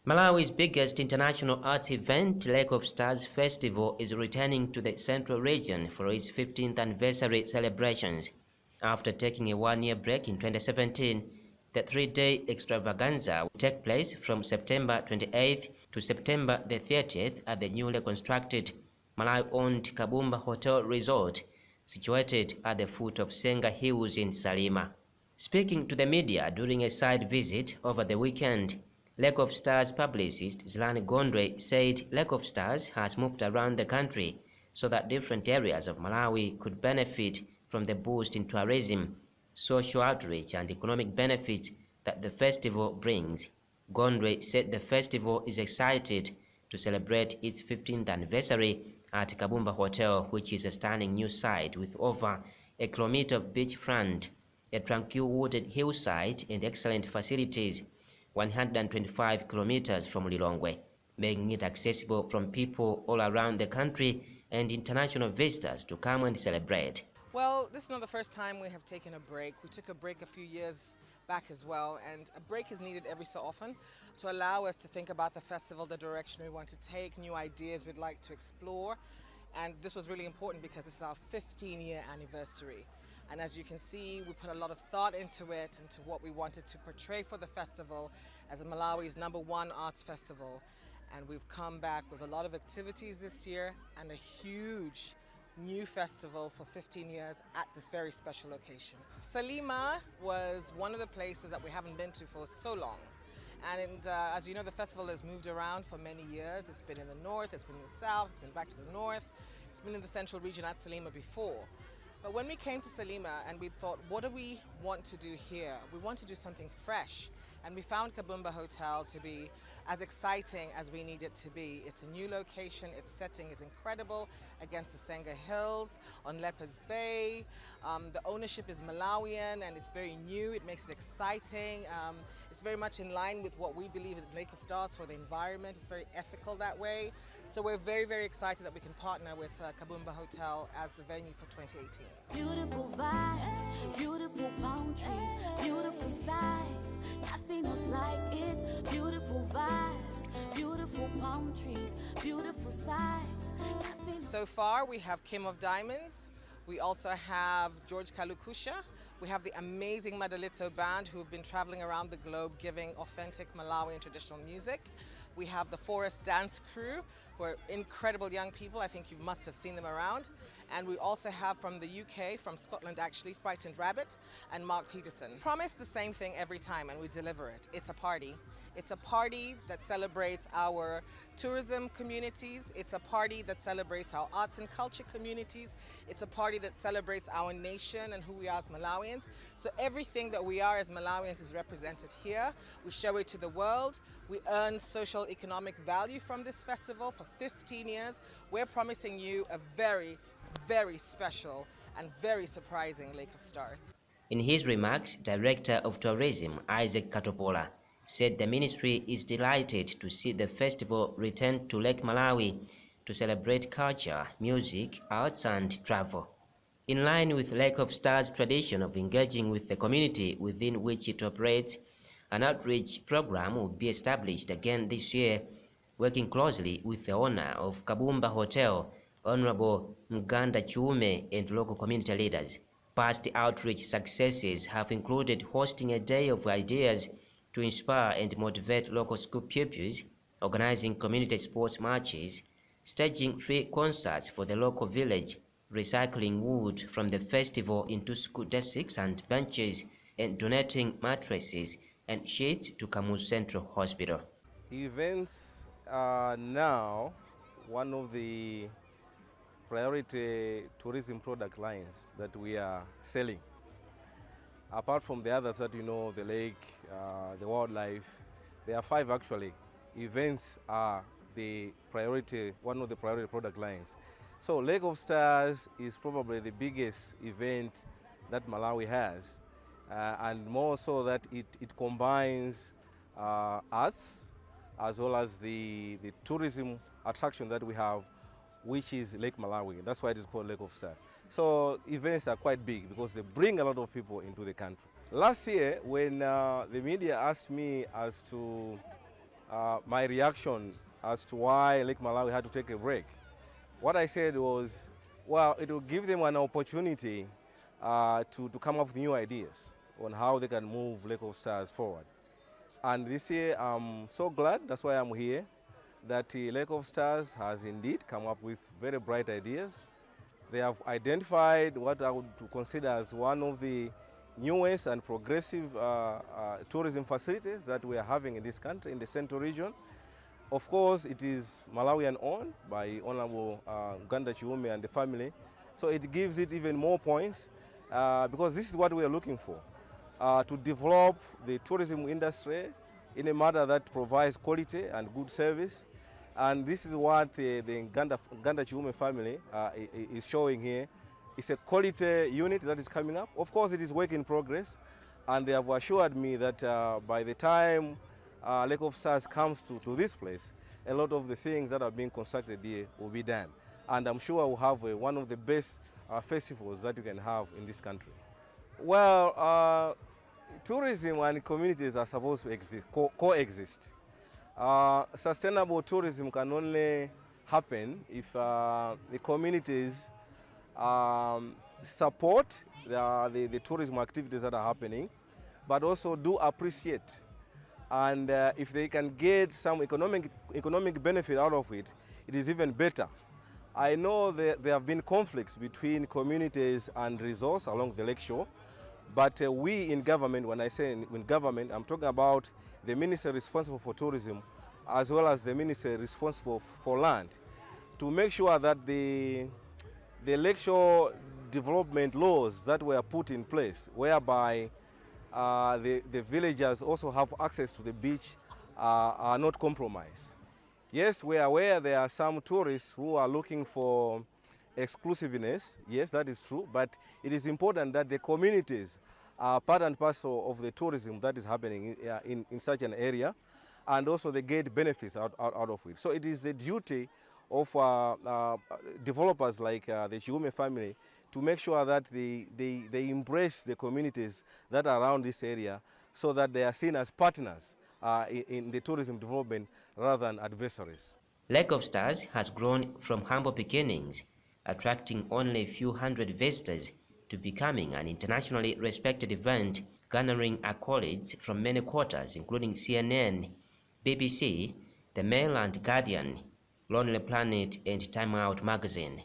Malawi's biggest international arts event, Lake of Stars Festival, is returning to the central region for its 15th anniversary celebrations. After taking a one-year break in 2017, the three-day extravaganza will take place from September 28th to September the 30th at the newly constructed Malawi-owned Kabumba Hotel resort, situated at the foot of Senga Hills in Salima. Speaking to the media during a site visit over the weekend, Lake of Stars publicist Zlani Gondwe said Lake of Stars has moved around the country so that different areas of Malawi could benefit from the boost in tourism, social outreach and economic benefits that the festival brings. Gondwe said the festival is excited to celebrate its 15th anniversary at Kabumba Hotel, which is a stunning new site with over a kilometer of beachfront, a tranquil wooded hillside and excellent facilities, 125 kilometers from Lilongwe, making it accessible from people all around the country and international visitors to come and celebrate. Well, this is not the first time we have taken a break. We took a break a few years back as well, and a break is needed every so often to allow us to think about the festival, the direction we want to take, new ideas we'd like to explore. And this was really important because this is our 15-year anniversary. And as you can see, we put a lot of thought into it, into what we wanted to portray for the festival as Malawi's #1 arts festival. And we've come back with a lot of activities this year and a huge new festival for 15 years at this very special location. Salima was one of the places that we haven't been to for so long. And as you know, the festival has moved around for many years. It's been in the north, it's been in the south, it's been back to the north, it's been in the central region at Salima before. But when we came to Salima and we thought, what do we want to do here? We want to do something fresh. And we found Kabumba Hotel to be as exciting as we need it to be. It's a new location, its setting is incredible against the Senga Hills on Leopards Bay. The ownership is Malawian and it's very new, it makes it exciting. It's very much in line with what we believe at Lake of Stars for the environment. It's very ethical that way. So we're very, very excited that we can partner with Kabumba Hotel as the venue for 2018. Beautiful vibes, beautiful palm trees, beautiful sights, nothing else like it. Beautiful vibes, beautiful palm trees, beautiful sights. So far we have Kim of Diamonds, we also have George Kalukusha, we have the amazing Madalito Band who have been traveling around the globe giving authentic Malawian traditional music. We have the Forest Dance Crew, who are incredible young people. I think you must have seen them around. And we also have from the UK, from Scotland actually, Frightened Rabbit and Mark Peterson. Promise the same thing every time and we deliver it. It's a party. It's a party that celebrates our tourism communities. It's a party that celebrates our arts and culture communities. It's a party that celebrates our nation and who we are as Malawians. So everything that we are as Malawians is represented here. We show it to the world. We earn social economic value from this festival for 15 years. We're promising you a very, very special and very surprising Lake of Stars. In his remarks, Director of Tourism Isaac Katopola said the ministry is delighted to see the festival return to Lake Malawi to celebrate culture, music, arts and travel. In line with Lake of Stars' tradition of engaging with the community within which it operates, an outreach program will be established again this year, working closely with the owner of Kabumba Hotel, Honorable Mganda Chiume, and local community leaders. Past outreach successes have included hosting a day of ideas to inspire and motivate local school pupils, organizing community sports matches, staging free concerts for the local village, recycling wood from the festival into school desks and benches, and donating mattresses and sheets to Kamuzu Central Hospital. Events are now one of the priority tourism product lines that we are selling. Apart from the others that you know, the lake, the wildlife, there are 5 actually. Events are the priority, one of the priority product lines. So Lake of Stars is probably the biggest event that Malawi has. And more so that it combines arts as well as the tourism attraction that we have, which is Lake Malawi. That's why it is called Lake of Stars. So events are quite big because they bring a lot of people into the country. Last year, when the media asked me as to my reaction as to why Lake Malawi had to take a break. What I said was, well, it will give them an opportunity to come up with new ideas on how they can move Lake of Stars forward. And this year, I'm so glad, that's why I'm here, that Lake of Stars has indeed come up with very bright ideas. They have identified what I would consider as one of the newest and progressive tourism facilities that we are having in this country, in the Central region. Of course, it is Malawi-owned by Honorable Ganda Chiume and the family. So it gives it even more points because this is what we are looking for, to develop the tourism industry in a manner that provides quality and good service. And this is what the Ganda Chiume family is showing here. It's a quality unit that is coming up. Of course, it is work in progress, and they have assured me that by the time Lake of Stars comes to this place, a lot of the things that are being constructed here will be done. And I'm sure we'll have one of the best festivals that you can have in this country. Well, tourism and communities are supposed to exist, coexist. Sustainable tourism can only happen if the communities support the tourism activities that are happening, but also do appreciate. And if they can get some economic benefit out of it, it is even better. I know there have been conflicts between communities and resorts along the lakeshore, but we in government, when I say in government, I'm talking about the minister responsible for tourism as well as the minister responsible for land, to make sure that the lakeshore development laws that were put in place, whereby the villagers also have access to the beach, are not compromised. Yes, we are aware there are some tourists who are looking for exclusiveness. Yes, that is true, but it is important that the communities are part and parcel of the tourism that is happening in such an area, and also they get benefits out of it. So it is the duty of developers like the Chiume family to make sure that they embrace the communities that are around this area, so that they are seen as partners in the tourism development rather than adversaries. Lake of Stars has grown from humble beginnings, attracting only a few hundred visitors, to becoming an internationally respected event, garnering accolades from many quarters, including CNN, BBC, The Mail and Guardian, Lonely Planet, and Time Out magazine.